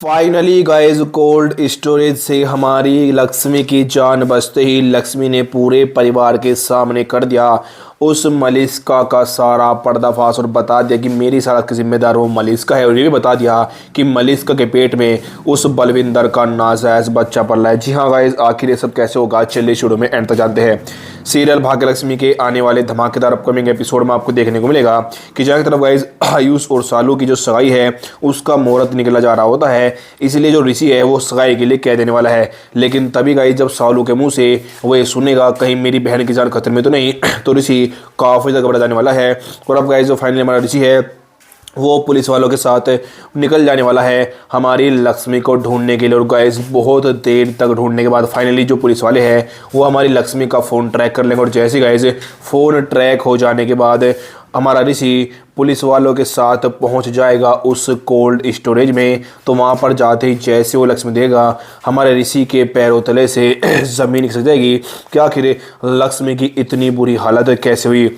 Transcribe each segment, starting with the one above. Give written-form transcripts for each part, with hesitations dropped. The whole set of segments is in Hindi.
फाइनली गाइस कोल्ड स्टोरेज से हमारी लक्ष्मी की जान बचते ही लक्ष्मी ने पूरे परिवार के सामने कर दिया उस मलिष्का का सारा पर्दाफाश और बता दिया कि मेरी सारा की जिम्मेदार वो मलिष्का है। और ये भी बता दिया कि मलिष्का के पेट में उस बलविंदर का नाजायज बच्चा पल रहा है। जी हाँ गाइस, आखिर ये सब कैसे होगा चलिए शुरू में एंड तक जानते हैं। सीरियल भाग्यलक्ष्मी के आने वाले धमाकेदार अपकमिंग एपिसोड में आपको देखने को मिलेगा कि जहाँ की तरफ गाइस आयुष और सालू की जो सगाई है उसका मुहूर्त निकला जा रहा होता है, इसलिए जो ऋषि है वो सगाई के लिए कह देने वाला है। लेकिन तभी गाइस जब सालू के मुंह से वो ये सुनेगा कहीं मेरी बहन की जान खतरे में तो नहीं, तो ऋषि काफी ज्यादा घबरा जाने वाला है। और अब गाइस जो फाइनली हमारा ऋषि है वो पुलिस वालों के साथ निकल जाने वाला है हमारी लक्ष्मी को ढूंढने के लिए। और गाइस बहुत देर तक ढूंढने के बाद फाइनली जो पुलिस वाले हैं वो हमारी लक्ष्मी का फ़ोन ट्रैक कर लेंगे। और जैसे गाइस फ़ोन ट्रैक हो जाने के बाद हमारा ऋषि पुलिस वालों के साथ पहुंच जाएगा उस कोल्ड स्टोरेज में। तो वहां पर जाते ही जैसे वो लक्ष्मी देगा हमारे ऋषि के पैरों तले से ज़मीन खिसक जाएगी कि आखिर लक्ष्मी की इतनी बुरी हालत कैसे हुई।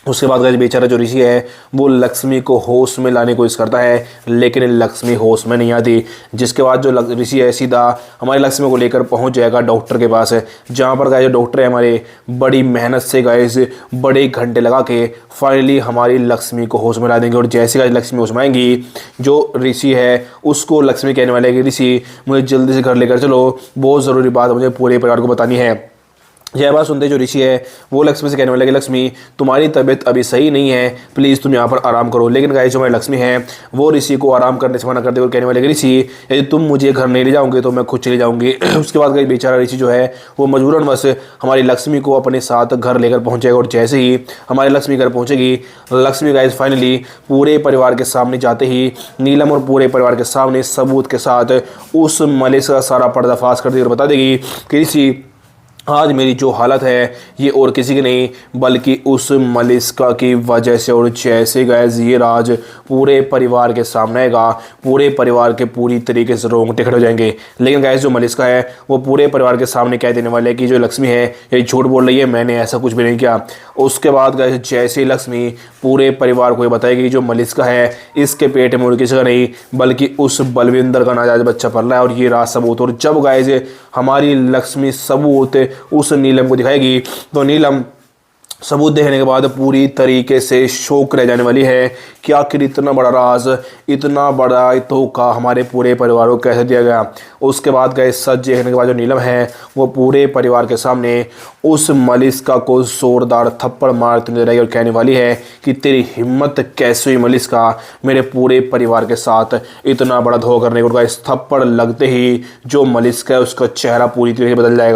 उसके बाद गाइस बेचारा जो ऋषि है वो लक्ष्मी को होश में लाने की कोशिश करता है, लेकिन लक्ष्मी होश में नहीं आती। जिसके बाद जो ऋषि है सीधा हमारी लक्ष्मी को लेकर पहुंच जाएगा डॉक्टर के पास, जहां पर गाइस जो डॉक्टर है हमारे बड़ी मेहनत से गाइस बड़े घंटे लगा के फाइनली हमारी लक्ष्मी को होश में ला देंगे। और जैसे गाइस लक्ष्मी होश में आएंगी जो ऋषि है उसको लक्ष्मी कहने वाले कि ऋषि मुझे जल्दी से घर लेकर चलो, बहुत ज़रूरी बात मुझे पूरे परिवार को बतानी है। यह बात सुनते जो ऋषि है वो लक्ष्मी से कहने वाले कि लक्ष्मी तुम्हारी तबीयत अभी सही नहीं है, प्लीज़ तुम यहाँ पर आराम करो। लेकिन गाइस जो हमारी लक्ष्मी है वो ऋषि को आराम करने से मना करते हुए कहने वाले कि ऋषि यदि तुम मुझे घर नहीं ले जाओगे तो मैं खुद चली जाऊँगी। उसके बाद गाइस बेचारा ऋषि जो है वो मजबूरन बस हमारी लक्ष्मी को अपने साथ घर लेकर पहुँचेगा। और जैसे ही हमारी लक्ष्मी घर पहुँचेगी लक्ष्मी गाइस फाइनली पूरे परिवार के सामने जाते ही नीलम और पूरे परिवार के सामने सबूत के साथ उस मलिष्का का सारा पर्दाफाश कर देगी और बता देगी कि ऋषि आज मेरी जो हालत है ये और किसी की नहीं बल्कि उस मलिष्का की वजह से। और जैसे गैस ये राज पूरे परिवार के सामने आएगा पूरे परिवार के पूरी तरीके से रोंगटे खड़े हो जाएंगे। लेकिन गैस जो मलिष्का है वो पूरे परिवार के सामने कह देने वाले कि जो लक्ष्मी है ये झूठ बोल रही है, मैंने ऐसा कुछ भी नहीं किया। उसके बाद गैस जैसे ही लक्ष्मी पूरे परिवार को ये बताएगी कि जो मलिष्का है इसके पेट में और किसी का नहीं बल्कि उस बलविंदर का नाजायज बच्चा पल रहा है, और ये राज सबूत। और जब गैस हमारी लक्ष्मी सबूत उस नीलम को दिखाएगी तो नीलम सबूत देखने के बाद पूरी तरीके से शौक रह जाने वाली है कि आखिर इतना बड़ा राज इतना बड़ा धोखा हमारे पूरे परिवार को कैसे दिया गया। उसके बाद गए सच देखने के बाद जो नीलम है वो पूरे परिवार के सामने उस मलिष्का को जोरदार थप्पड़ मारते नजर आई और कहने वाली है कि तेरी हिम्मत कैसे हुई मलिष्का मेरे पूरे परिवार के साथ इतना बड़ा धोखा करने को। थप्पड़ लगते ही जो मलिष्का है उसका चेहरा पूरी तरीके से बदल जाएगा।